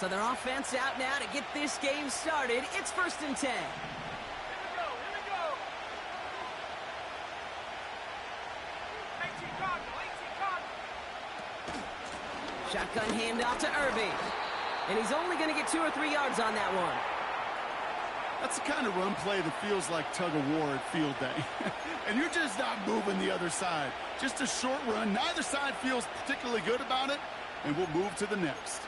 So their offense out now to get this game started. It's 1st and 10. Shotgun handoff to Irving. And he's only going to get 2 or 3 yards on that one. That's the kind of run play that feels like tug-of-war at field day. And you're just not moving the other side. Just a short run. Neither side feels particularly good about it. And we'll move to the next.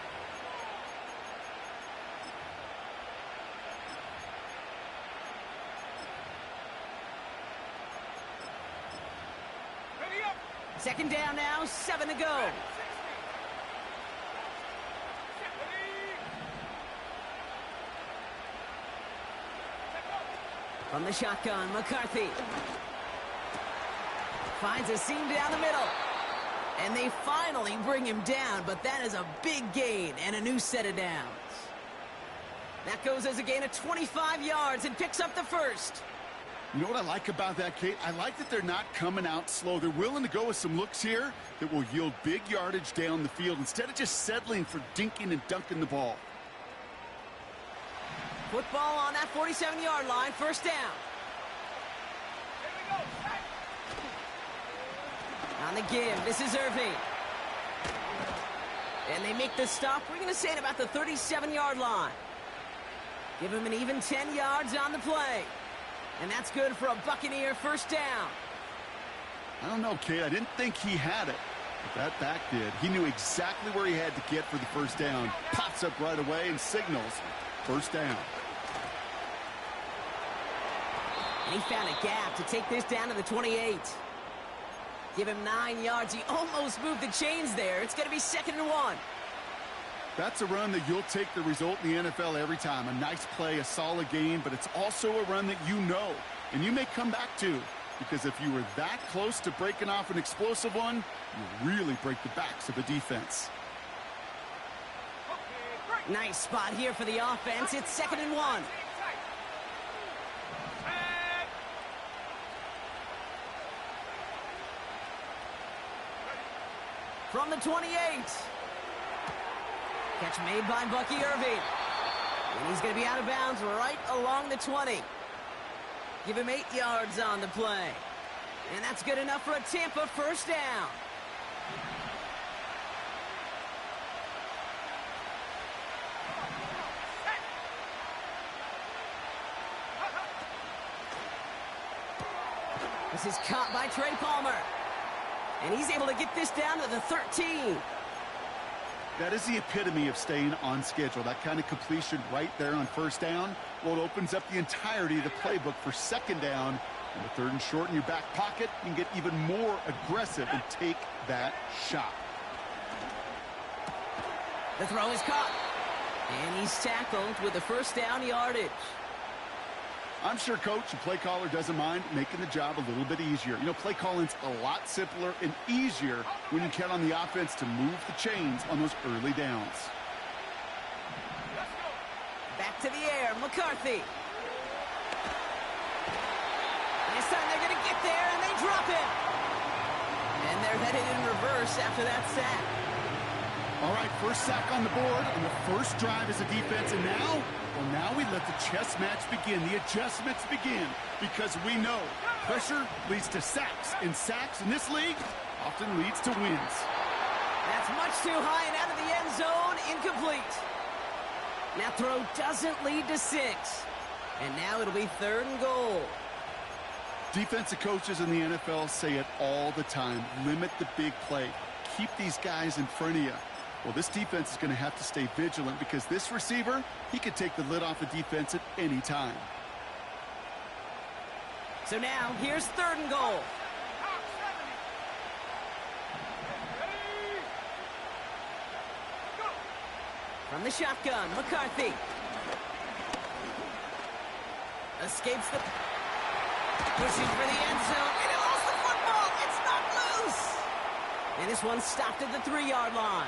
Second down now, 7 to go. From the shotgun, McCarthy. Finds a seam down the middle. And they finally bring him down, but that is a big gain and a new set of downs. That goes as a gain of 25 yards and picks up the first. You know what I like about that, Kate? I like that they're not coming out slow. They're willing to go with some looks here that will yield big yardage down the field instead of just settling for dinking and dunking the ball. Football on that 47-yard line, first down. Here we go. On the give, this is Irving. And they make the stop, we're going to say, at about the 37-yard line. Give him an even 10 yards on the play. And that's good for a Buccaneer first down. I don't know, Kate. I didn't think he had it. But that back did. He knew exactly where he had to get for the first down. Pops up right away and signals first down. And he found a gap to take this down to the 28. Give him 9 yards. He almost moved the chains there. It's going to be 2nd and 1. That's a run that you'll take the result in the NFL every time. A nice play, a solid game, but it's also a run that you know, and you may come back to, because if you were that close to breaking off an explosive one, you really break the backs of the defense. Nice spot here for the offense. It's 2nd and 1. From the 28. Catch made by Bucky Irving. And he's going to be out of bounds right along the 20. Give him 8 yards on the play. And that's good enough for a Tampa first down. This is caught by Trey Palmer. And he's able to get this down to the 13. That is the epitome of staying on schedule. That kind of completion right there on first down. Well, it opens up the entirety of the playbook for second down. And the 3rd and short in your back pocket, you can get even more aggressive and take that shot. The throw is caught. And he's tackled with the first down yardage. I'm sure coach and play caller doesn't mind making the job a little bit easier. You know, play calling's a lot simpler and easier when you count on the offense to move the chains on those early downs. Back to the air, McCarthy. This time they're going to get there, and they drop it. And they're headed in reverse after that sack. All right, first sack on the board on the first drive as a defense, and now... well, now we let the chess match begin. The adjustments begin because we know pressure leads to sacks, and sacks in this league often leads to wins. That's much too high and out of the end zone, incomplete. That throw doesn't lead to 6. And now it'll be 3rd and goal. Defensive coaches in the NFL say it all the time. Limit the big play. Keep these guys in front of you. Well, this defense is going to have to stay vigilant because this receiver, he could take the lid off the defense at any time. So now, here's 3rd and goal. From the shotgun, McCarthy. Escapes the... pushing for the end zone, and he lost the football. It's not loose. And this one stopped at the 3-yard line.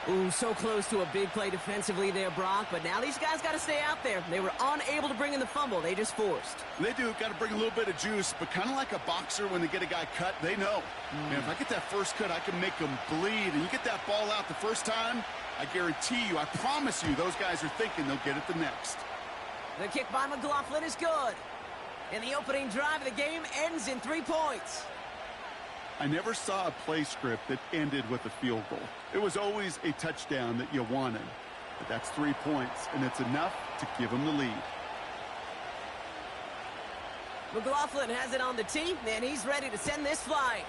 Ooh, so close to a big play defensively there, Brock. But now these guys got to stay out there. They were unable to bring in the fumble. They just forced. They do. Got to bring a little bit of juice, but kind of like a boxer when they get a guy cut, they know. Man, if I get that first cut, I can make them bleed. And you get that ball out the first time, I guarantee you, I promise you, those guys are thinking they'll get it the next. The kick by McLaughlin is good. And the opening drive of the game ends in 3 points. I never saw a play script that ended with a field goal. It was always a touchdown that you wanted. But that's 3 points, and it's enough to give them the lead. McLaughlin has it on the tee, and he's ready to send this flying.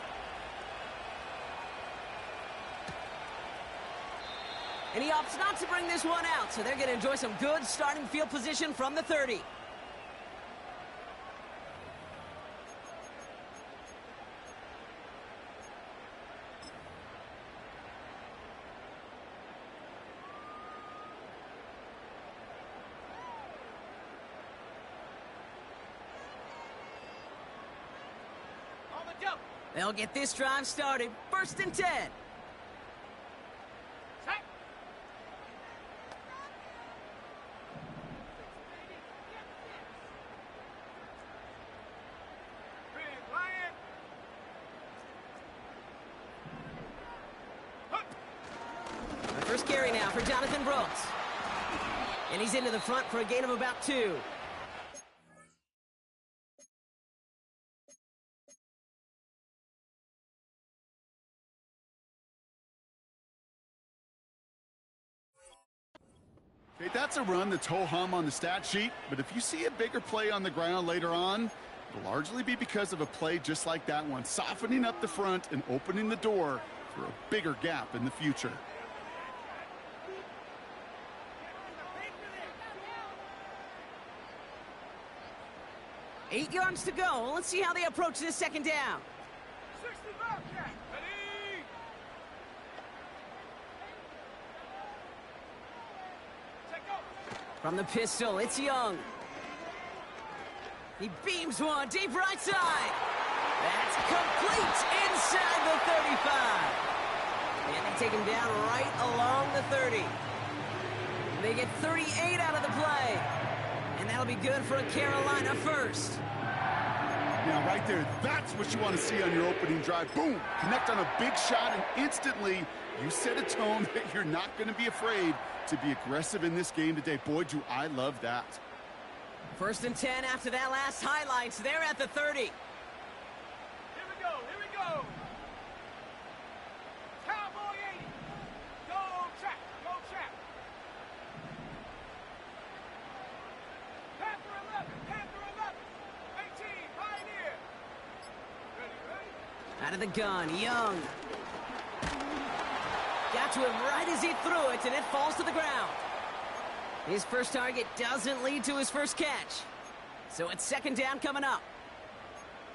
And he opts not to bring this one out, so they're going to enjoy some good starting field position from the 30. They'll get this drive started. 1st and 10. The first carry now for Jonathan Brooks. And he's into the front for a gain of about 2. Okay, that's a run that's ho-hum on the stat sheet, but if you see a bigger play on the ground later on, it'll largely be because of a play just like that one, softening up the front and opening the door for a bigger gap in the future. Eight yards to go. Let's see how they approach this second down. From the pistol, it's Young. He beams one deep right side. That's complete inside the 35. And they take him down right along the 30. They get 38 out of the play. And that'll be good for a Carolina first. Now, right there, that's what you want to see on your opening drive. Boom! Connect on a big shot, and instantly you set a tone that you're not going to be afraid to be aggressive in this game today. Boy, do I love that. 1st and 10 after that last highlights. They're at the 30. Here we go, here we go. Cowboy 80. Go trap, go trap. Panther 11, Panther 11. 18, Pioneer. Ready, ready? Out of the gun, Young. Got to him right as he threw it, and it falls to the ground. His first target doesn't lead to his first catch. So it's 2nd down coming up.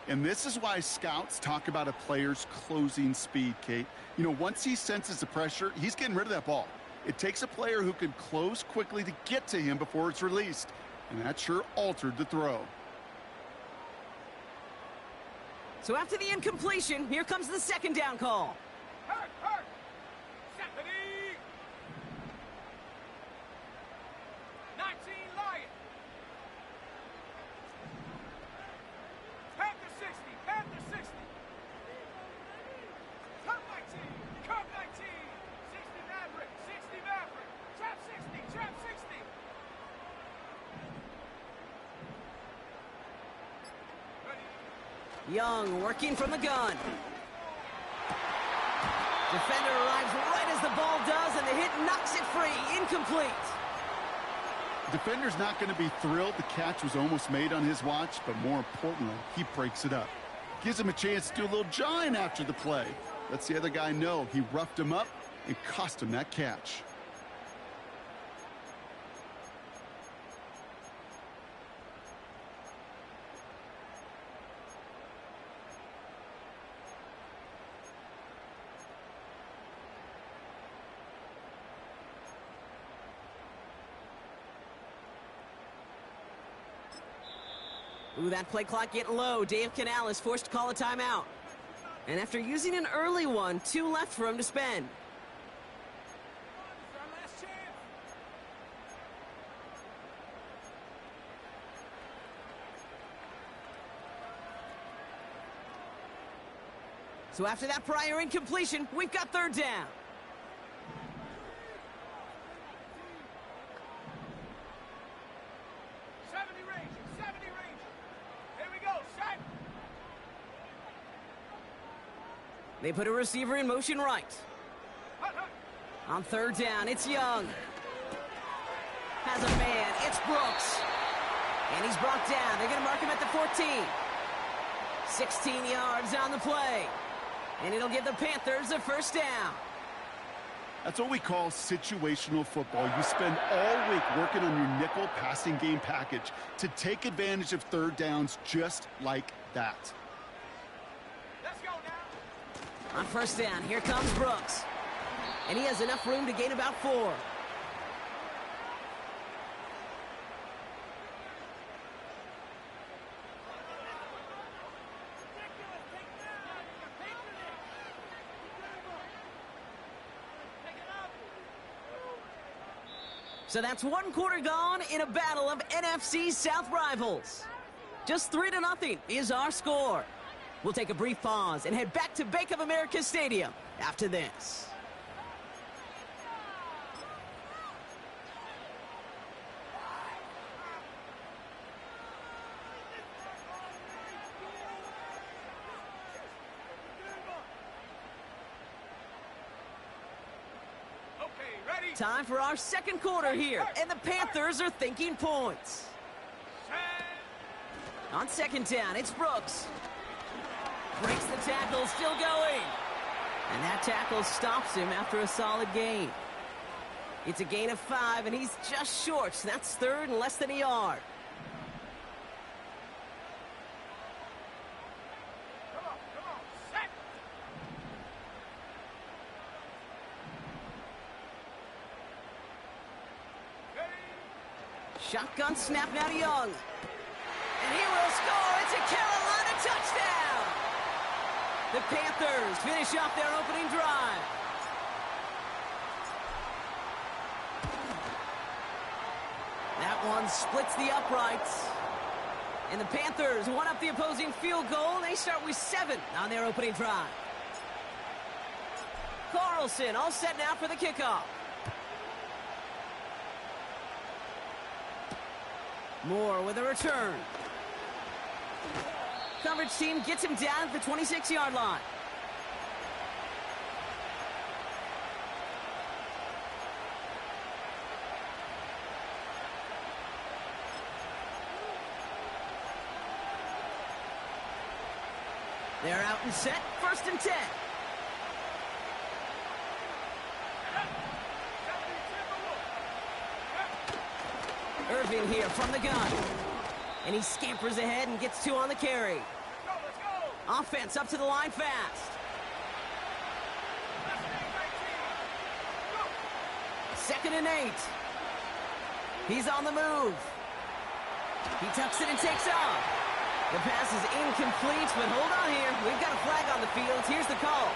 And this is why scouts talk about a player's closing speed, Kate. You know, once he senses the pressure, he's getting rid of that ball. It takes a player who can close quickly to get to him before it's released. And that sure altered the throw. So after the incompletion, here comes the 2nd down call. Hurt, hurt. Stephanie. 19, Lion. Panther 60, Panther 60. Cup 19, Cup 19. 60 Maverick, 60 Maverick. Trap 60, Trap 60. Ready. Young working from the gun. Defender arrives right as the ball does, and the hit knocks it free. Incomplete. Defender's not going to be thrilled the catch was almost made on his watch, but more importantly, he breaks it up. Gives him a chance to do a little jawing after the play. Lets the other guy know he roughed him up and cost him that catch. Ooh, that play clock getting low. Dave Canales forced to call a timeout. And after using an early one, 2 left for him to spend. So after that prior incompletion, we've got third down. They put a receiver in motion right. On third down, it's Young. Has a man, it's Brooks. And he's brought down. They're going to mark him at the 14. 16 yards on the play. And it'll give the Panthers a first down. That's what we call situational football. You spend all week working on your nickel passing game package to take advantage of third downs just like that. On first down, here comes Brooks. And he has enough room to gain about 4. So that's one quarter gone in a battle of NFC South rivals. Just 3-0 is our score. We'll take a brief pause and head back to Bank of America Stadium after this. Time for our second quarter here, and the Panthers are thinking points. On second down, it's Brooks. Breaks the tackle, still going. And that tackle stops him after a solid gain. It's a gain of 5, and he's just short. So that's third and less than a yard. Shotgun snap now to Young. And he will score. It's a Carolina touchdown. The Panthers finish off their opening drive. That one splits the uprights. And the Panthers one up the opposing field goal. They start with 7 on their opening drive. Carlson all set now for the kickoff. Moore with a return. Coverage team gets him down at the 26-yard line. They're out and set. First and 10. Irving here from the gun. And he scampers ahead and gets 2 on the carry. Let's go. Offense up to the line fast. Second and 8. He's on the move. He tucks it and takes off. The pass is incomplete, but hold on here. We've got a flag on the field. Here's the call.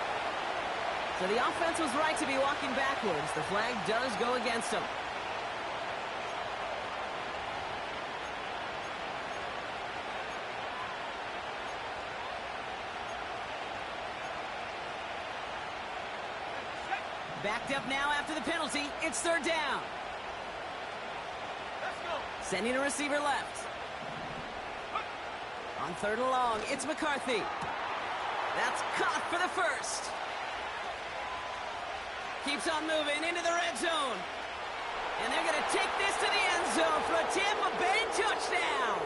So the offense was right to be walking backwards. The flag does go against them. Backed up now after the penalty. It's third down. Let's go. Sending a receiver left. On third and long, it's McCarthy. That's caught for the first. Keeps on moving into the red zone. And they're going to take this to the end zone for a Tampa Bay touchdown.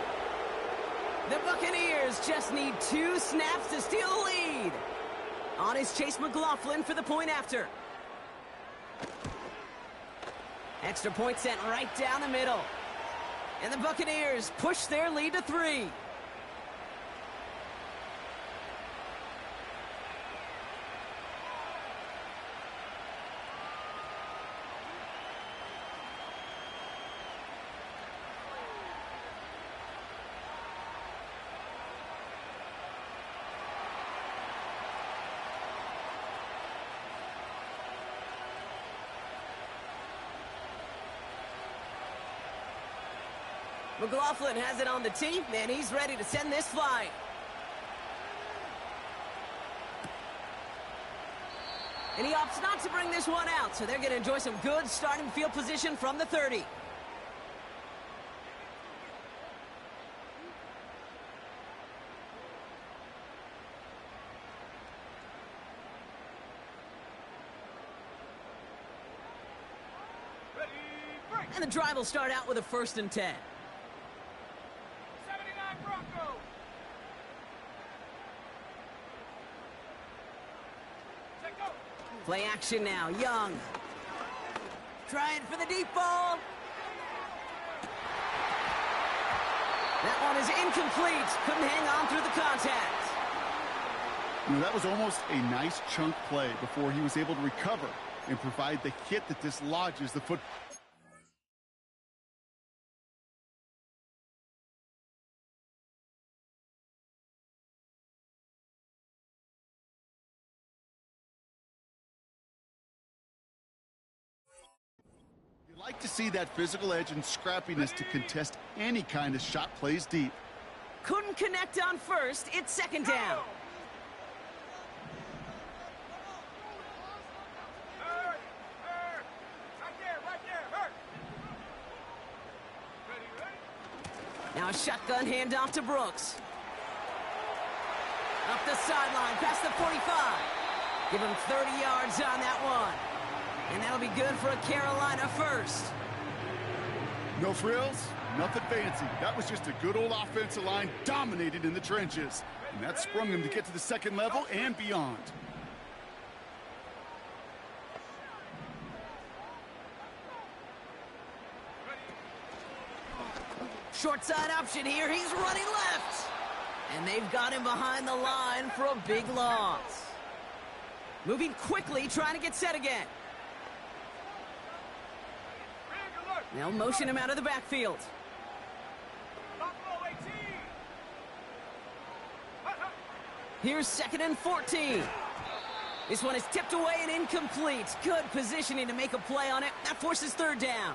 The Buccaneers just need 2 snaps to steal the lead. On is Chase McLaughlin for the point after. Extra point sent right down the middle. And the Buccaneers push their lead to 3. McLaughlin has it on the tee, and he's ready to send this flying. And he opts not to bring this one out, so they're going to enjoy some good starting field position from the 30. Ready, break. And the drive will start out with a 1st and 10. 79 Broncos. Check go. Play action now. Young. Trying for the deep ball. That one is incomplete. Couldn't hang on through the contact. That was almost a nice chunk play before he was able to recover and provide the hit that dislodges the foot. You like to see that physical edge and scrappiness to contest any kind of shot plays deep. Couldn't connect on 1st. It's 2nd down. Hurt. Right there. Hurt. Ready. Now a shotgun handoff to Brooks. Up the sideline, past the 45. Give him 30 yards on that one. And that'll be good for a Carolina 1st. No frills, nothing fancy. That was just a good old offensive line dominated in the trenches. And that sprung him to get to the 2nd level and beyond. Short side option here. He's running left. And they've got him behind the line for a big loss. Moving quickly, trying to get set again. They'll motion him out of the backfield. Buffalo 18. Here's 2nd and 14. This one is tipped away and incomplete. Good positioning to make a play on it. That forces 3rd down.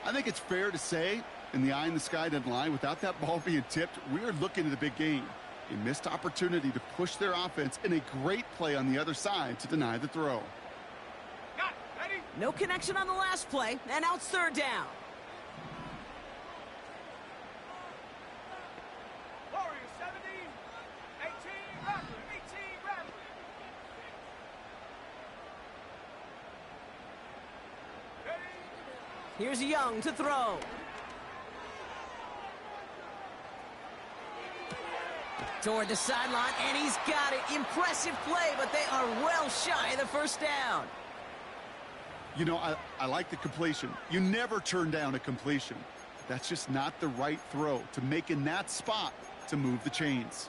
I think it's fair to say, in the eye in the sky doesn't lie, without that ball being tipped, we're looking at a big game. A missed opportunity to push their offense and a great play on the other side to deny the throw. Got it. Ready. No connection on the last play, and now it's 3rd down. Warriors 70. 18 Rattler. 18 Rattler. Ready. Here's Young to throw. Toward the sideline, and he's got it. Impressive play, but they are well shy of the 1st down. You know, I like the completion. You never turn down a completion. That's just not the right throw to make in that spot to move the chains.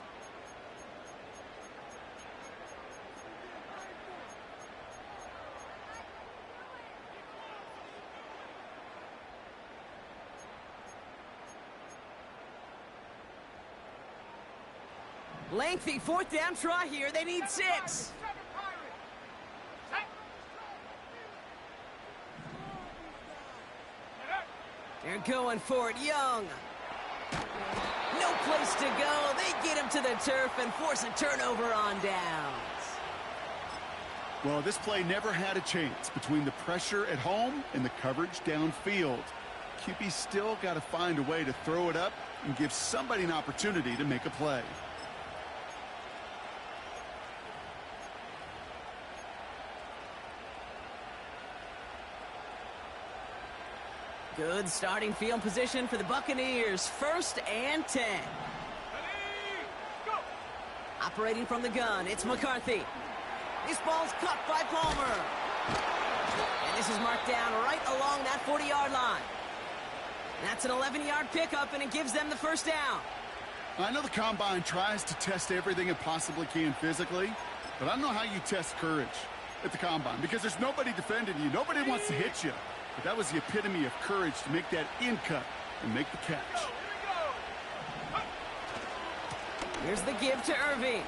Lengthy 4th down try here. They need 6. They're going for it. Young. No place to go. They get him to the turf and force a turnover on downs. Well, this play never had a chance between the pressure at home and the coverage downfield. QB still got to find a way to throw it up and give somebody an opportunity to make a play. Good starting field position for the Buccaneers. 1st and 10. Ready, go. Operating from the gun, it's McCarthy. This ball's caught by Palmer. And this is marked down right along that 40-yard line. That's an 11-yard pickup, and it gives them the 1st down. I know the Combine tries to test everything it possibly can physically, but I don't know how you test courage at the Combine because there's nobody defending you. Nobody wants to hit you. But that was the epitome of courage to make that in cut and make the catch. Here's the give to Irving.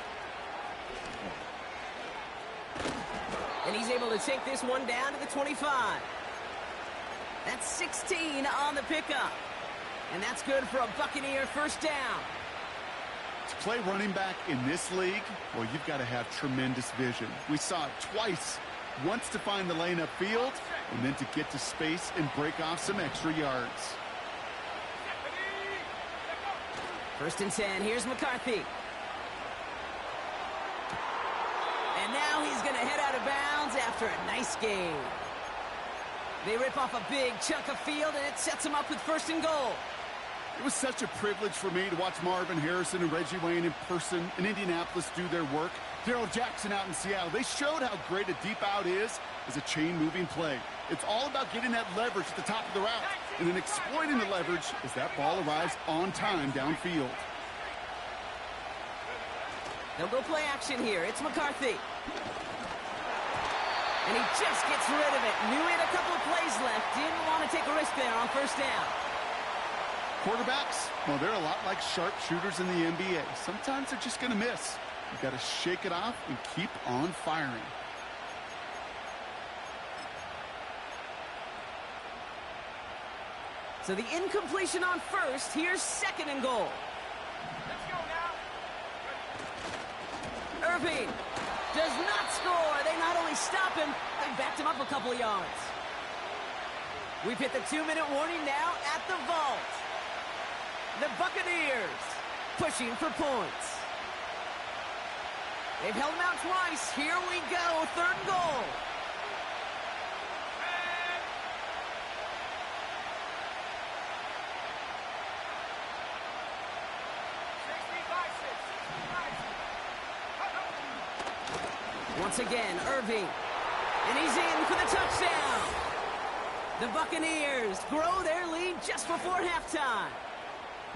And he's able to take this one down to the 25. That's 16 on the pickup. And that's good for a Buccaneer 1st down. To play running back in this league, well, you've got to have tremendous vision. We saw it twice. Once to find the lane upfield, and then to get to space and break off some extra yards. 1st and 10. Here's McCarthy. And now he's going to head out of bounds after a nice game. They rip off a big chunk of field, and it sets him up with 1st and goal. It was such a privilege for me to watch Marvin Harrison and Reggie Wayne in person in Indianapolis do their work. Darrell Jackson out in Seattle. They showed how great a deep out is as a chain-moving play. It's all about getting that leverage at the top of the route and then exploiting the leverage as that ball arrives on time downfield. They'll go play action here. It's McCarthy. And he just gets rid of it. Knew he had a couple of plays left. Didn't want to take a risk there on 1st down. Quarterbacks, well, they're a lot like sharpshooters in the NBA. Sometimes they're just going to miss. You've got to shake it off and keep on firing. So the incompletion on 1st. Here's 2nd and goal. Let's go now. Irving does not score. They not only stop him, they backed him up a couple of yards. We've hit the 2-minute warning now at the vault. The Buccaneers pushing for points. They've held him out twice. Here we go. 3rd and goal. Once again, Irving. And he's in for the touchdown. The Buccaneers grow their lead just before halftime.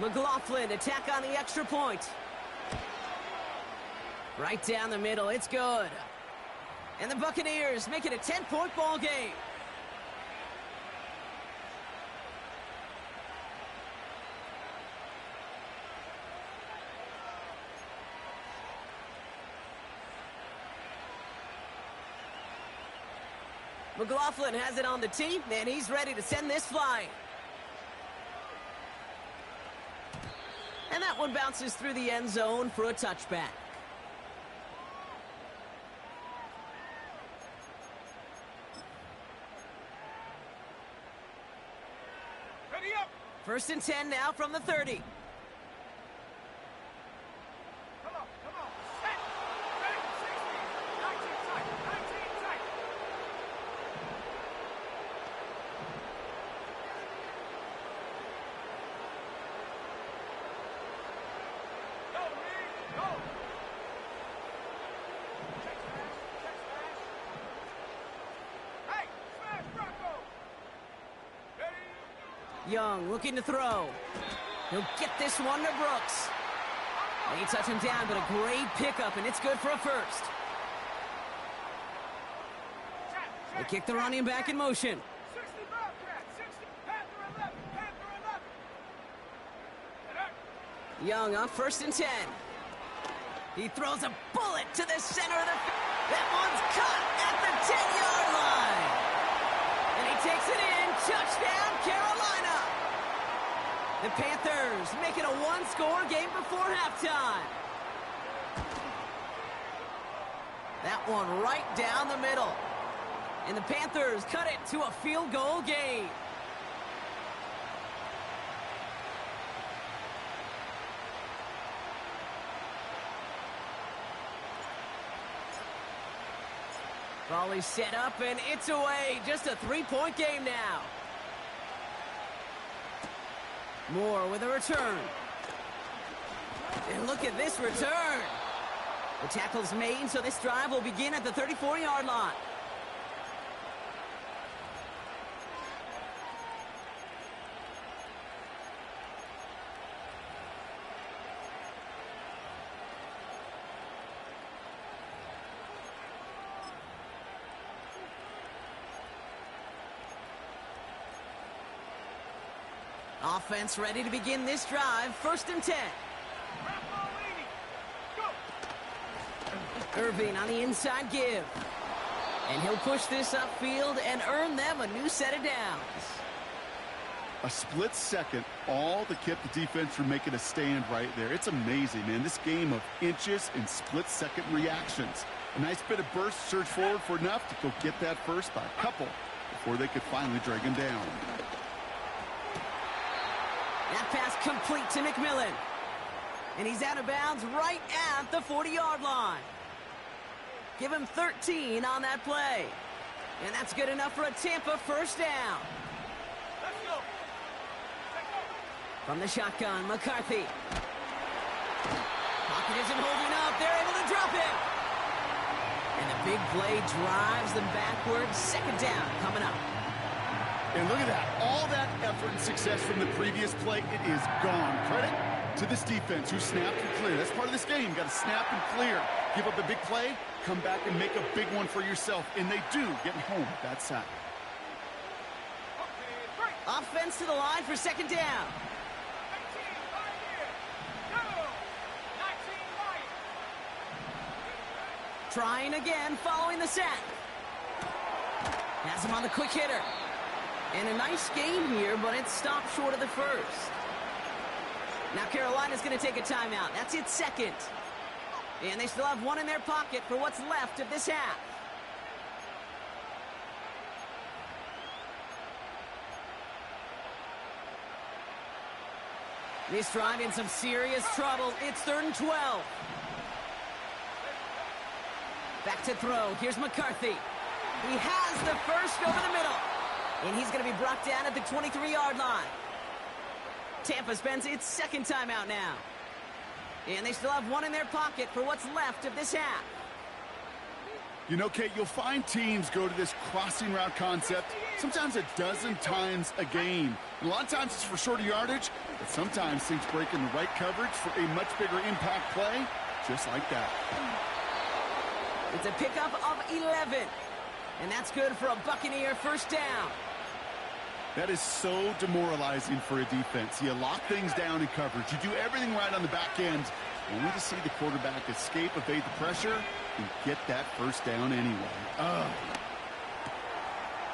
McLaughlin attack on the extra point. Right down the middle. It's good. And the Buccaneers make it a 10-point ball game. McLaughlin has it on the tee, and he's ready to send this flying. And that one bounces through the end zone for a touchback. Ready up. 1st and 10 now from the 30. Come on. Set. Ready. 60. 19 tight. 19 tight. Go, Reed. Go. Check smash. Hey, smash Bronco. Ready. Young looking to throw. He'll get this one to Brooks. They touch him down, but a great pickup, and it's good for a 1st. They kick the running back in motion. 60 Bobcat. 60 Panther 11. Panther 11. Young on 1st and 10. He throws a bullet to the center of the field. That one's caught at the 10-yard line. And he takes it in. Touchdown, Carolina. The Panthers make it a one-score game before halftime. That one right down the middle. And the Panthers cut it to a field goal game. Volley set up, and it's away. Just a 3-point game now. Moore with a return. And look at this return. The tackle's made, so this drive will begin at the 34-yard line. Offense ready to begin this drive. 1st and 10. Irving on the inside give. And he'll push this upfield and earn them a new set of downs. A split second, all that kept the defense from making a stand right there. It's amazing, man. This game of inches and split-second reactions. A nice bit of burst, surge forward for enough to go get that first by a couple before they could finally drag him down. That pass complete to McMillan. And he's out of bounds right at the 40-yard line. Give him 13 on that play. And that's good enough for a Tampa first down. Let's go. From the shotgun, McCarthy. Pocket isn't holding up. They're able to drop it. And the big play drives them backwards. Second down coming up. And look at that. All that effort and success from the previous play, it is gone. Credit to this defense who snapped and cleared. That's part of this game. Got to snap and clear. Give up a big play, come back and make a big one for yourself. And they do, getting home at that sack. Offense to the line for second down. 19 right here. Go. 19 right. Trying again following the sack. Has him on the quick hitter. And a nice game here, but it stopped short of the first. Now Carolina's going to take a timeout. That's its second. And they still have one in their pocket for what's left of this half. This drive in some serious trouble. It's 3rd and 12. Back to throw. Here's McCarthy. He has the first over the middle. And he's going to be brought down at the 23-yard line. Tampa spends its second timeout now. And they still have one in their pocket for what's left of this half. You know, Kate, you'll find teams go to this crossing route concept sometimes a dozen times a game. And a lot of times it's for shorter yardage, but sometimes things break in the right coverage for a much bigger impact play, just like that. It's a pickup of 11. And that's good for a Buccaneer first down. That is so demoralizing for a defense. You lock things down in coverage. You do everything right on the back end, only to see the quarterback escape, evade the pressure, and get that first down anyway.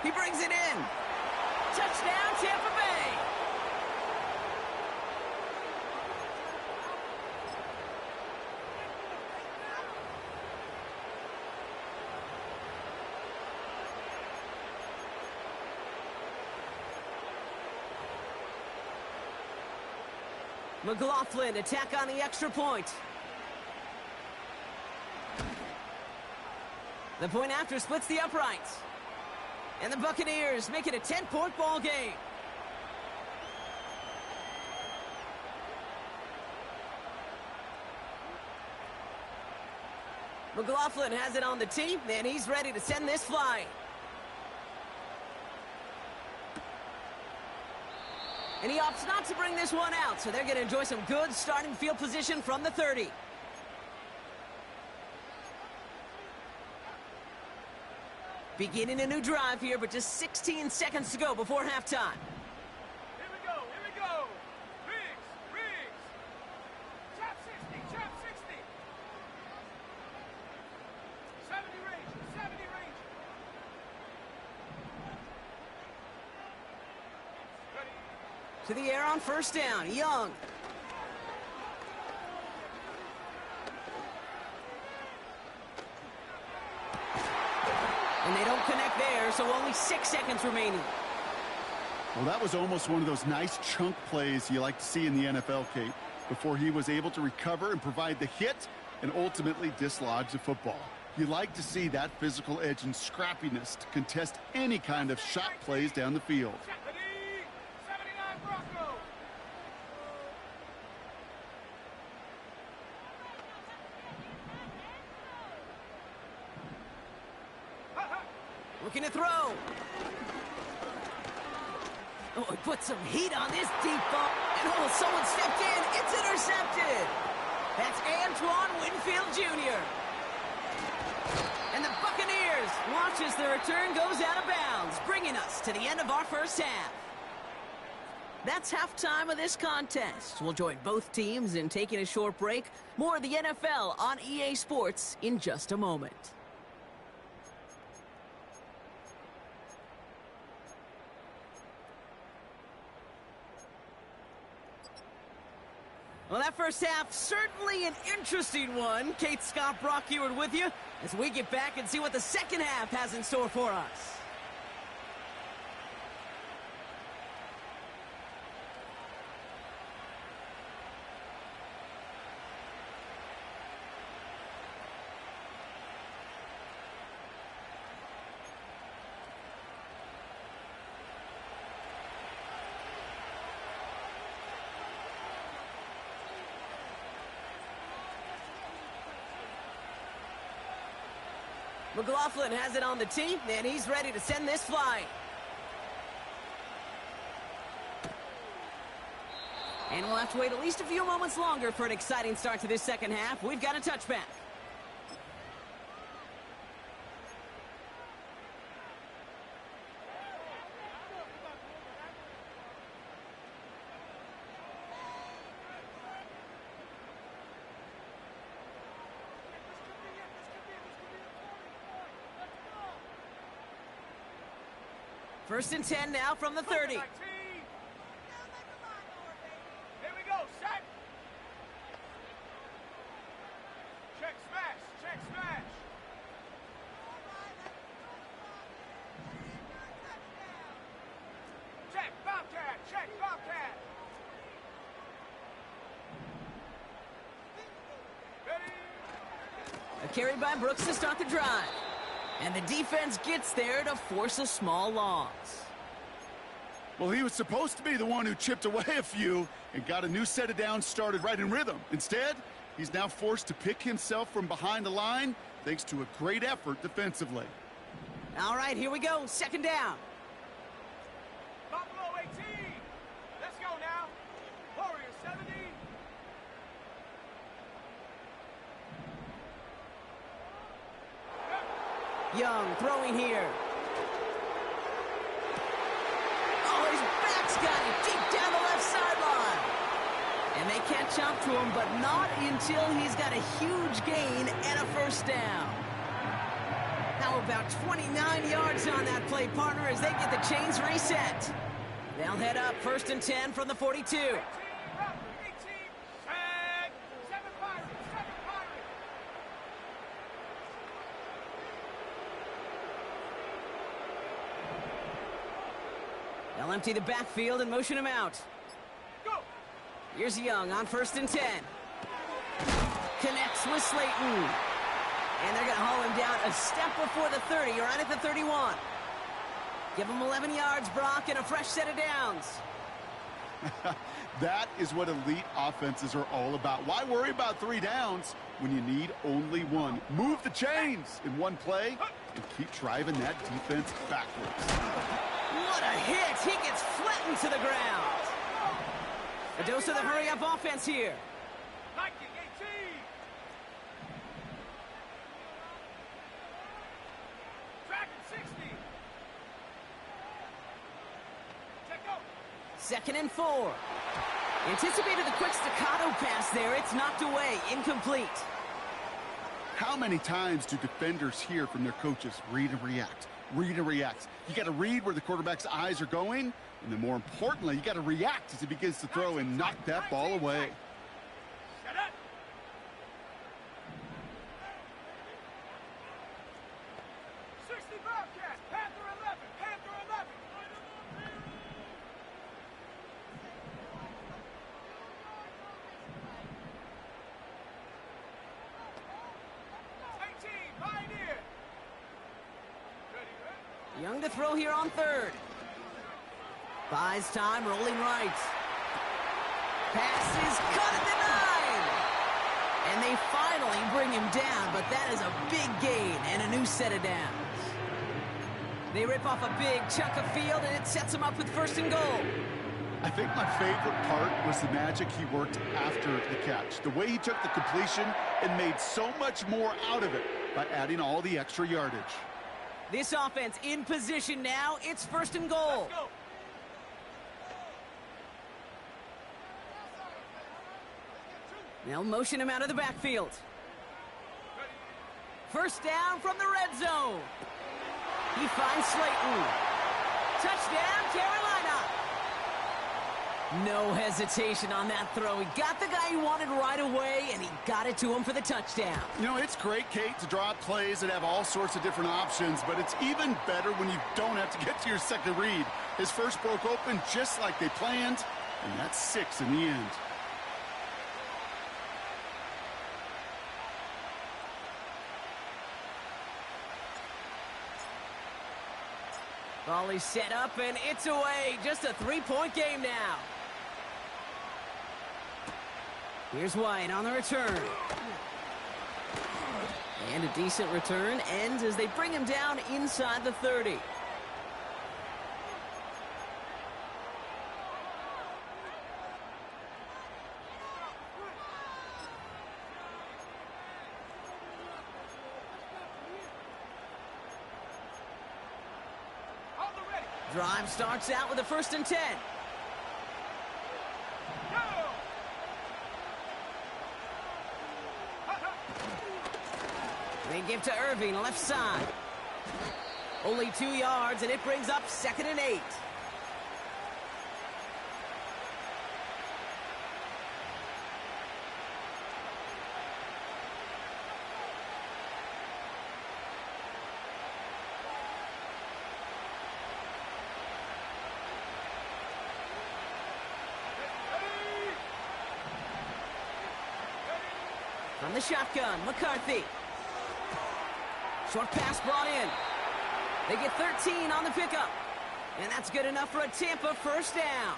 He brings it in. Touchdown, Tampa Bay. McLaughlin, attack on the extra point. The point after splits the uprights. And the Buccaneers make it a 10-point ball game. McLaughlin has it on the tee, and he's ready to send this flying. And he opts not to bring this one out, so they're going to enjoy some good starting field position from the 30. Beginning a new drive here, but just 16 seconds to go before halftime. Here we go. Here we go. Riggs. Trap 60. Trap 60. 70 range. 70 range. Ready. To the air on first down. Young. And they don't connect there, so only 6 seconds remaining. Well, that was almost one of those nice chunk plays you like to see in the NFL, Kate, before he was able to recover and provide the hit and ultimately dislodge the football. You like to see that physical edge and scrappiness to contest any kind of shot plays down the field. Ready. 79 Bronco. Looking to throw. Oh, he put some heat on this deep ball. And oh, someone stepped in. It's intercepted. That's Antoine Winfield Jr. And the Buccaneers watch as the return goes out of bounds, bringing us to the end of our first half. That's halftime of this contest. We'll join both teams in taking a short break. More of the NFL on EA Sports in just a moment. Well, that first half, certainly an interesting one. Kate, Scott, Brock Ewart with you as we get back and see what the second half has in store for us. McLaughlin has it on the tee, and he's ready to send this flying. And we'll have to wait at least a few moments longer for an exciting start to this second half. We've got a touchback. First and 10 now from the 30. Here we go, set. Check smash, check smash. Check Bobcat, check Bobcat. Ready? A carry by Brooks to start the drive. And the defense gets there to force a small loss. Well, he was supposed to be the one who chipped away a few and got a new set of downs started right in rhythm. Instead, he's now forced to pick himself from behind the line thanks to a great effort defensively. All right, here we go. Second down. Buffalo 18. Let's go now. Warriors 70. Young throwing here. Oh, his back's got it deep down the left sideline. And they can't jump to him, but not until he's got a huge gain and a first down. How about 29 yards on that play, partner, as they get the chains reset. They'll head up first and 10 from the 42. 18, Robert, 18. Tag. 7 Pirates, 7 Pirates. They'll empty the backfield and motion him out. Go. Here's Young on first and 10. Connects with Slayton. And they're going to haul him down a step before the 30, right at the 31. Give him 11 yards, Brock, and a fresh set of downs. That is what elite offenses are all about. Why worry about 3 downs when you need only 1? Move the chains in one play and keep driving that defense backwards. What a hit! He gets flattened to the ground. A dose of the hurry-up offense here. Nike 18. Dragon 60. Check go. Second and 4. Anticipated the quick staccato pass there. It's knocked away. Incomplete. How many times do defenders hear from their coaches, read and react, read and react? You got to read where the quarterback's eyes are going, and then more importantly, you got to react as he begins to throw and knock that ball away. Shut up. 60 Bobcats. Panther 11. Panther 11. 18 Pioneer. Ready? Young to throw here on third. Buys time, rolling right. Pass is caught at the 9. And they finally bring him down, but that is a big gain and a new set of downs. They rip off a big chunk of field, and it sets them up with first and goal. I think my favorite part was the magic he worked after the catch. The way he took the completion and made so much more out of it by adding all the extra yardage. This offense in position now. It's first and goal. Let's go. They'll motion him out of the backfield. First down from the red zone. He finds Slayton. Touchdown, Carolina. No hesitation on that throw. He got the guy he wanted right away, and he got it to him for the touchdown. You know, it's great, Kate, to draw up plays that have all sorts of different options, but it's even better when you don't have to get to your second read. His first broke open just like they planned, and that's 6 in the end. Volley set up, and it's away. Just a 3-point game now. Here's White on the return. And a decent return ends as they bring him down inside the 30. Drive starts out with a 1st and 10. They give to Irving, left side. Only 2 yards, and it brings up 2nd and 8. From the shotgun, McCarthy. Short pass brought in. They get 13 on the pickup. And that's good enough for a Tampa 1st down.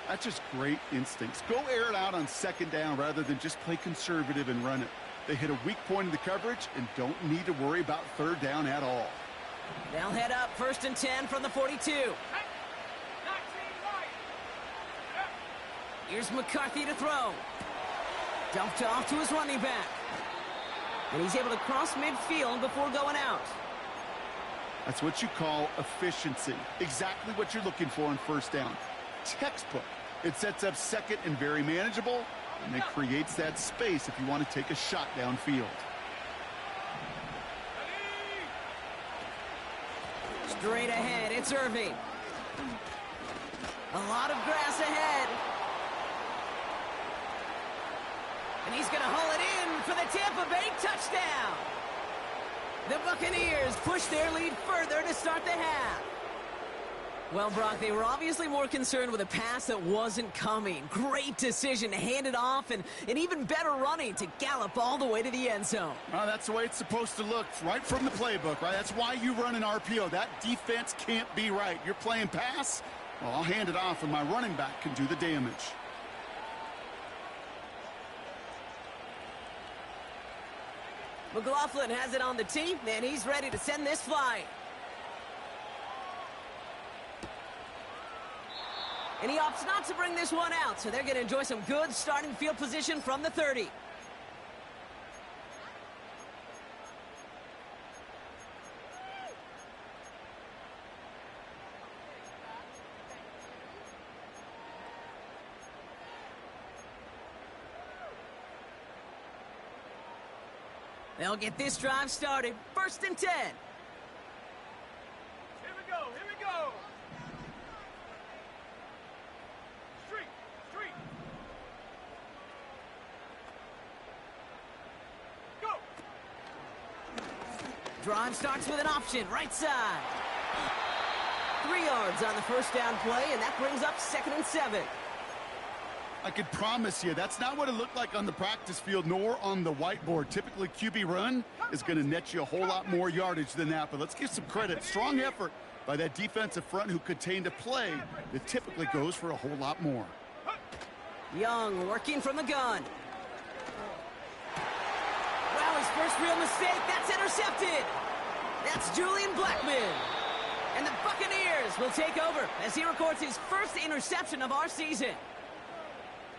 That's just great instincts. Go air it out on 2nd down rather than just play conservative and run it. They hit a weak point in the coverage and don't need to worry about 3rd down at all. They'll head up 1st and 10 from the 42. Here's McCarthy to throw. Dumped off to his running back. And he's able to cross midfield before going out. That's what you call efficiency. Exactly what you're looking for on 1st down. Textbook. It sets up 2nd and very manageable, and it creates that space if you want to take a shot downfield. Straight ahead, it's Irving. A lot of grass ahead. And he's going to haul it in for the Tampa Bay touchdown. The Buccaneers push their lead further to start the half. Well, Brock, they were obviously more concerned with a pass that wasn't coming. Great decision to hand it off, and an even better running to gallop all the way to the end zone. Well, that's the way it's supposed to look, right from the playbook, right? That's why you run an RPO. That defense can't be right. You're playing pass? Well, I'll hand it off, and my running back can do the damage. McLaughlin has it on the tee, and he's ready to send this flying. And he opts not to bring this one out, so they're going to enjoy some good starting field position from the 30. They'll get this drive started. 1st and 10. Here we go, here we go. Street. Go. Drive starts with an option, right side. 3 yards on the 1st down play, and that brings up 2nd and 7. I could promise you that's not what it looked like on the practice field nor on the whiteboard. Typically, QB run is going to net you a whole lot more yardage than that, but let's give some credit. Strong effort by that defensive front who contained a play that typically goes for a whole lot more. Young working from the gun. Wow, his first real mistake. That's intercepted. That's Julian Blackman. And the Buccaneers will take over as he records his first interception of our season.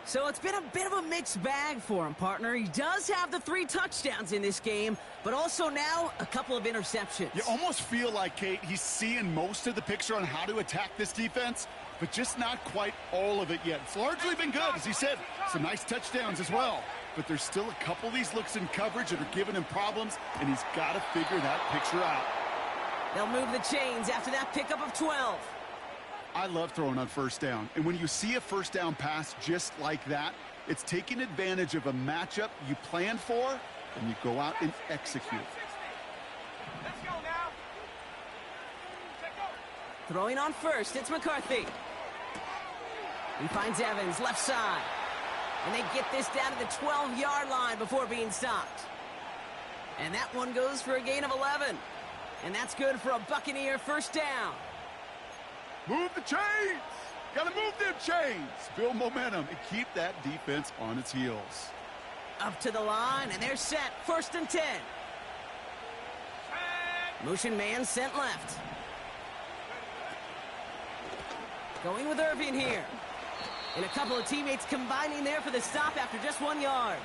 So it's been a bit of a mixed bag for him, partner. He does have the 3 touchdowns in this game, but also now a couple of interceptions. You almost feel like, Kate, he's seeing most of the picture on how to attack this defense, but just not quite all of it yet. It's largely been good, as he said. Some nice touchdowns as well. But there's still a couple of these looks in coverage that are giving him problems, and he's got to figure that picture out. They'll move the chains after that pickup of 12. I love throwing on first down. And when you see a first down pass just like that, it's taking advantage of a matchup you planned for, and you go out and execute. Let's go now. Check go. Throwing on first, it's McCarthy. He finds Evans, left side. And they get this down to the 12-yard line before being stopped. And that one goes for a gain of 11. And that's good for a Buccaneer first down. Move the chains! Gotta move them chains! Build momentum and keep that defense on its heels. Up to the line, and they're set. 1st and 10. Motion man sent left. Going with Irving here. And a couple of teammates combining there for the stop after just 1 yard.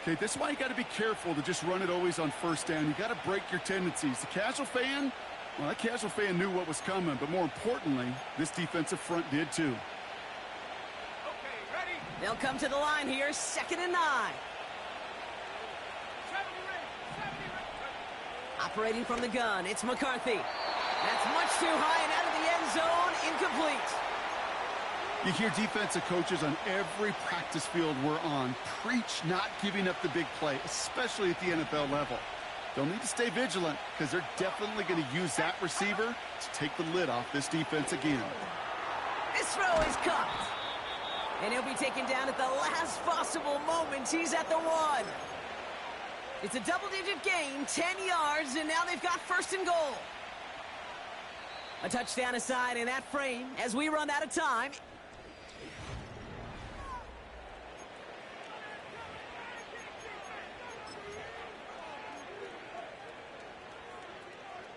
Okay, this is why you got to be careful to just run it always on first down. You got to break your tendencies. The casual fan, well, that casual fan knew what was coming, but more importantly, this defensive front did too. Okay, ready? They'll come to the line here, 2nd and 9. 70 ready. Operating from the gun, it's McCarthy. That's much too high and out of the end zone, incomplete. You hear defensive coaches on every practice field we're on preach not giving up the big play, especially at the NFL level. They'll need to stay vigilant because they're definitely going to use that receiver to take the lid off this defense again. This throw is caught. And he'll be taken down at the last possible moment. He's at the 1. It's a double-digit gain, 10 yards, and now they've got 1st and goal. A touchdown aside in that frame as we run out of time.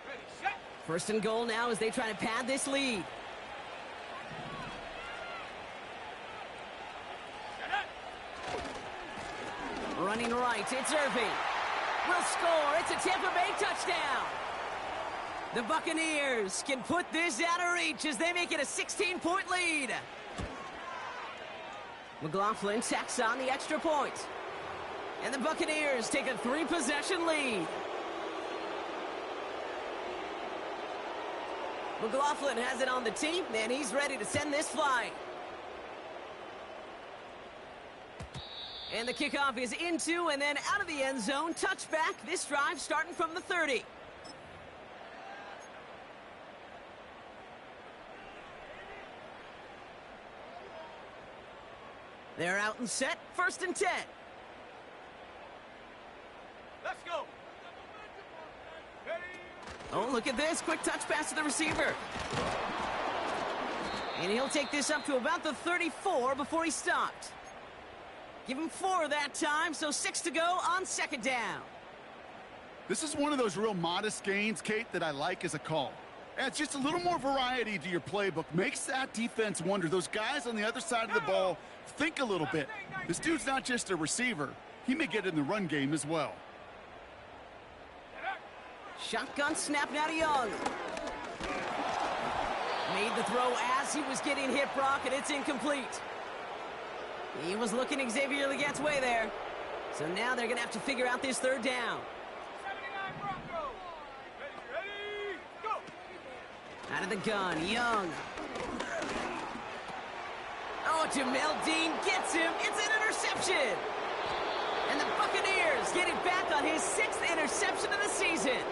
Ready, set. 1st and goal now as they try to pad this lead. Set it. Running right, it's Irving. Will score, it's a Tampa Bay touchdown. The Buccaneers can put this out of reach as they make it a 16-point lead. McLaughlin tacks on the extra point. And the Buccaneers take a 3-possession lead. McLaughlin has it on the tee, and he's ready to send this flying. And the kickoff is into and then out of the end zone. Touchback, this drive starting from the 30. They're out and set, 1st and 10. Let's go. Ready. Oh, look at this. Quick touch pass to the receiver. And he'll take this up to about the 34 before he stopped. Give him 4 that time, so 6 to go on 2nd down. This is one of those real modest gains, Kate, that I like as a call. Adds just a little more variety to your playbook. Makes that defense wonder. Those guys on the other side of the ball think a little bit. This dude's not just a receiver. He may get in the run game as well. Shotgun snap now to Young. Made the throw as he was getting hit, Brock, and it's incomplete. He was looking Xavier Legette's way there. So now they're going to have to figure out this 3rd down. 79 Broncos. Ready, go. Out of the gun, Young. Oh, Jamel Dean gets him. It's an interception. And the Buccaneers get it back on his 6th interception of the season.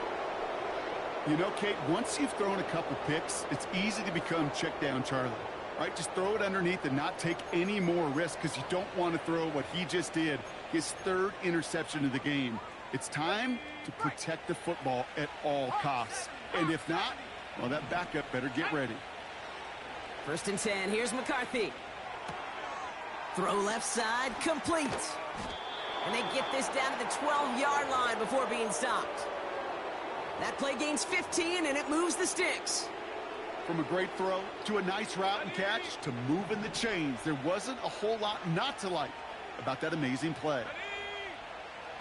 You know, Kate, once you've thrown a couple picks, it's easy to become check down Charlie. Right? Just throw it underneath and not take any more risk because you don't want to throw what he just did, his 3rd interception of the game. It's time to protect the football at all costs. And if not, well, that backup better get ready. 1st and 10, here's McCarthy. Throw left side, complete. And they get this down to the 12-yard line before being stopped. That play gains 15, and it moves the sticks. From a great throw to a nice route and catch to moving the chains, there wasn't a whole lot not to like about that amazing play.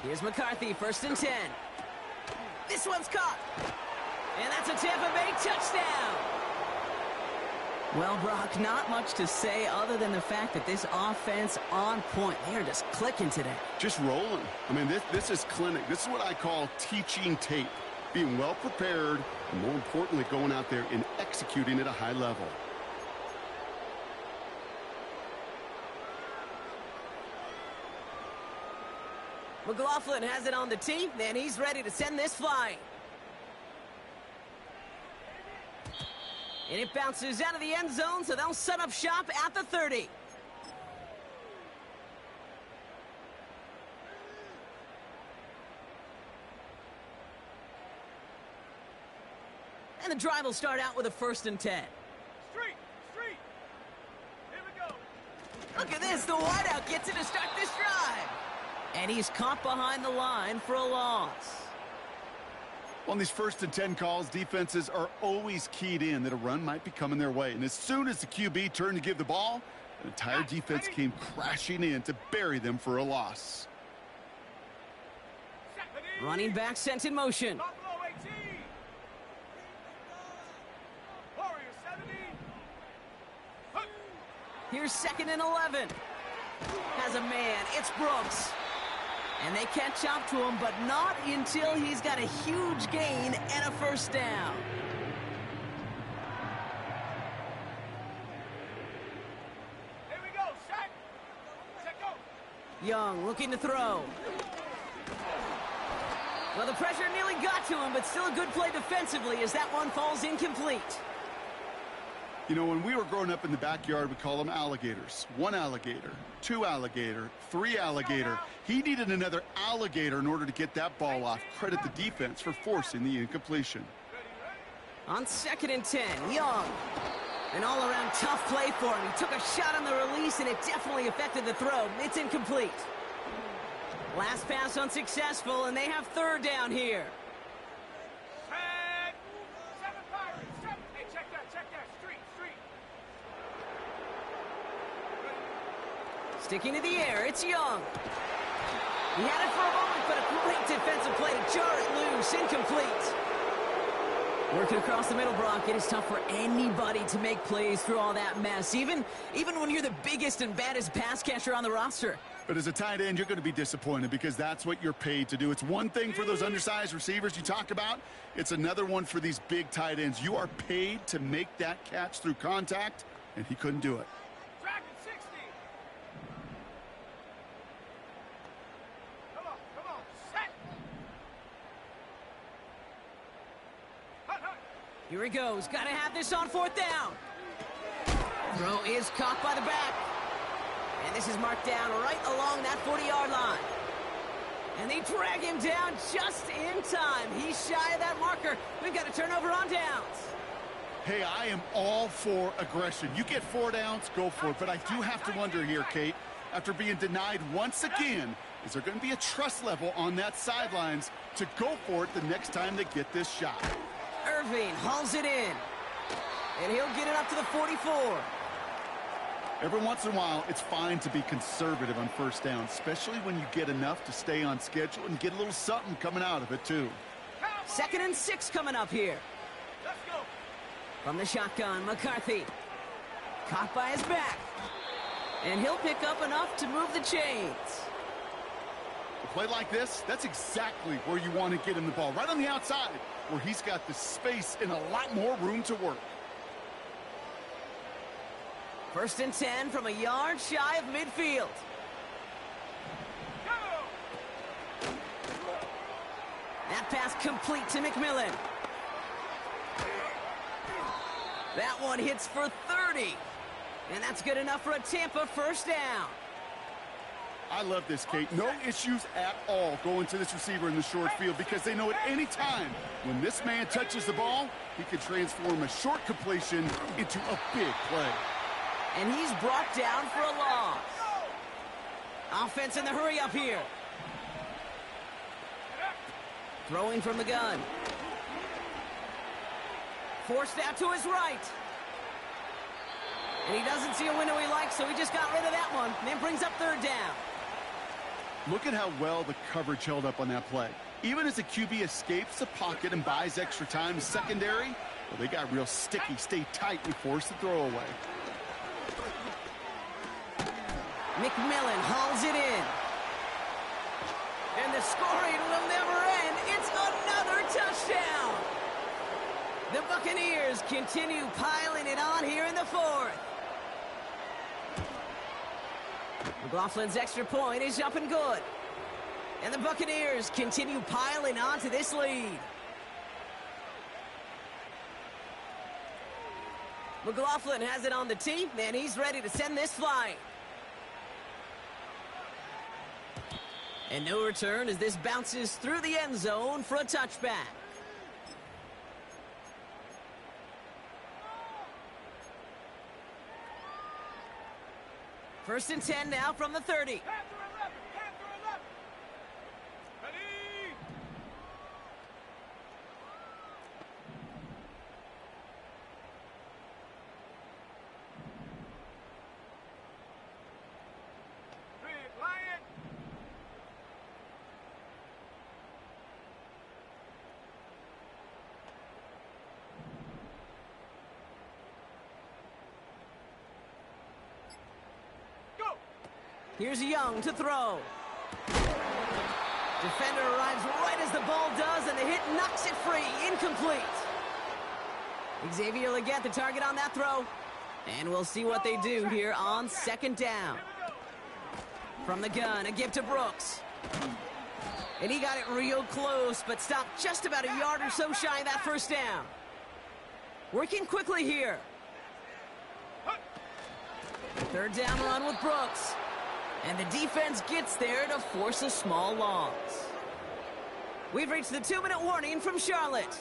Here's McCarthy, 1st and 10. This one's caught. And that's a Tampa Bay touchdown. Well, Brock, not much to say other than the fact that this offense on point. They are just clicking today. Just rolling. I mean, this is clinic. This is what I call teaching tape. being well prepared, and more importantly, going out there and executing at a high level. McLaughlin has it on the tee, and he's ready to send this flying. And it bounces out of the end zone, so they'll set up shop at the 30. And the drive will start out with a 1st and 10. Street! Here we go! Look at this, the wideout gets it to start this drive. And he's caught behind the line for a loss. On these 1st and 10 calls, defenses are always keyed in that a run might be coming their way. And as soon as the QB turned to give the ball, the entire defense came crashing in to bury them for a loss. Running back sent in motion. Buffalo 18! Warriors 70! Huh. Here's 2nd and 11. Has a man, it's Brooks. And they catch up to him, but not until he's got a huge gain and a 1st down. Here we go, set! Set, go! Young looking to throw. Well, the pressure nearly got to him, but still a good play defensively as that one falls incomplete. You know, when we were growing up in the backyard, we call them alligators. 1 alligator, 2 alligator, 3 alligator. He needed another alligator in order to get that ball off. Credit the defense for forcing the incompletion. On 2nd and 10, Young. An all-around tough play for him. He took a shot on the release, and it definitely affected the throw. It's incomplete. Last pass unsuccessful, and they have 3rd down here. Set! 7 Pirates! 7! Hey, check that! Street! Sticking to the air, it's Young. He had it for a moment, but a great defensive play to jar it loose. Incomplete. Working across the middle, Brock. It is tough for anybody to make plays through all that mess, even when you're the biggest and baddest pass catcher on the roster. But as a tight end, you're going to be disappointed because that's what you're paid to do. It's one thing for those undersized receivers you talk about. It's another one for these big tight ends. You are paid to make that catch through contact, and he couldn't do it. Dragon 60! Come on! Set! Hut! Here he goes. Got to have this on 4th down. Throw is caught by the back. And this is marked down right along that 40-yard line. And they drag him down just in time. He's shy of that marker. We've got a turnover on downs. Hey, I am all for aggression. You get 4 downs, go for it. But I do have to wonder here, Kate, after being denied once again, is there going to be a trust level on that sidelines to go for it the next time they get this shot? Irving hauls it in. And he'll get it up to the 44. Every once in a while, it's fine to be conservative on 1st down, especially when you get enough to stay on schedule and get a little something coming out of it, too. 2nd and 6 coming up here. Let's go! From the shotgun, McCarthy. Caught by his back. And he'll pick up enough to move the chains. A play like this, that's exactly where you want to get him the ball, right on the outside, where he's got the space and a lot more room to work. 1st and 10 from a yard shy of midfield. Go! That pass complete to McMillan. That one hits for 30. And that's good enough for a Tampa 1st down. I love this, Kate. No issues at all going to this receiver in the short field because they know at any time when this man touches the ball, he can transform a short completion into a big play. And he's brought down for a loss. Offense in the hurry up here. Throwing from the gun. Forced out to his right. And he doesn't see a window he likes, so he just got rid of that one. And then brings up 3rd down. Look at how well the coverage held up on that play. Even as the QB escapes the pocket and buys extra time, the secondary, well, they got real sticky, stay tight, and force the throw away. McMillan hauls it in. And the scoring will never end. It's another touchdown! The Buccaneers continue piling it on here in the fourth. McLaughlin's extra point is up and good. And the Buccaneers continue piling on to this lead. McLaughlin has it on the tee, and he's ready to send this flying. And no return as this bounces through the end zone for a touchback. First and 10 now from the 30. Panther 11, Panther 11. Ready? Big Lion. Go. Here's Young to throw. Defender arrives right as the ball does, and the hit knocks it free. Incomplete. Xavier Legette, the target on that throw. And we'll see what they do here on second down. From the gun, a give to Brooks. And he got it real close, but stopped just about a yard or so shy of that first down. Working quickly here. Third down run with Brooks. And the defense gets there to force a small loss. We've reached the 2-minute warning from Charlotte.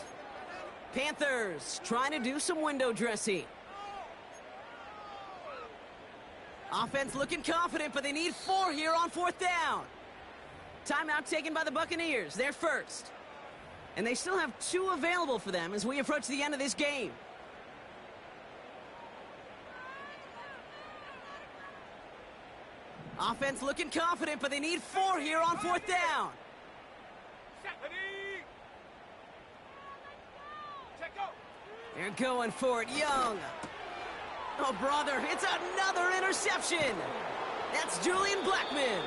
Panthers trying to do some window dressing. Offense looking confident, but they need 4 here on fourth down. Timeout taken by the Buccaneers. They're first. And they still have 2 available for them as we approach the end of this game. Offense looking confident, but they need 4 here on fourth down. Ready? Check go. They're going for it. Young. Oh, brother, it's another interception. That's Julian Blackmon.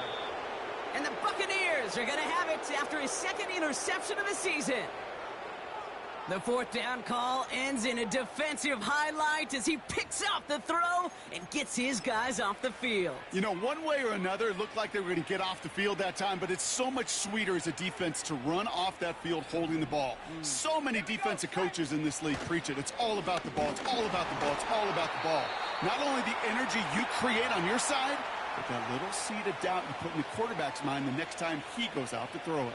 And the Buccaneers are going to have it after his second interception of the season. The fourth down call ends in a defensive highlight as he picks up the throw and gets his guys off the field. You know, one way or another, it looked like they were going to get off the field that time, but it's so much sweeter as a defense to run off that field holding the ball. So many defensive coaches in this league preach it. It's all about the ball. It's all about the ball. It's all about the ball. Not only the energy you create on your side, but that little seed of doubt you put in the quarterback's mind the next time he goes out to throw it.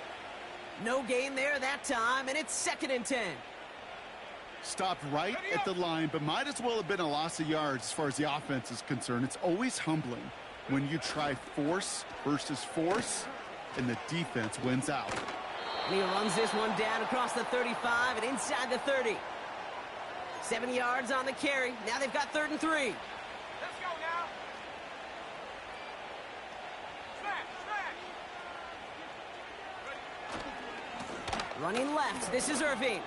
No gain there that time, and it's 2nd and 10. Stopped right at the line, but might as well have been a loss of yards as far as the offense is concerned. It's always humbling when you try force versus force, and the defense wins out. And he runs this one down across the 35 and inside the 30. 7 yards on the carry. Now they've got 3rd and 3. Let's go now. Smash. Running left, this is Irving.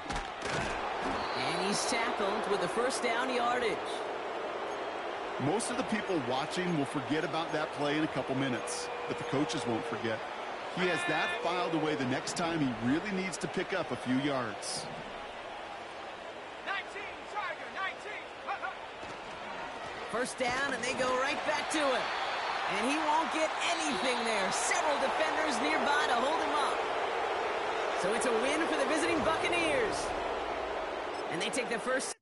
And he's tackled with the first down yardage. Most of the people watching will forget about that play in a couple minutes, but the coaches won't forget. He has that filed away the next time he really needs to pick up a few yards. 19, Tiger, 19. First down, and they go right back to it. And he won't get anything there. Several defenders nearby to hold him up. So it's a win for the visiting Buccaneers. And they take the first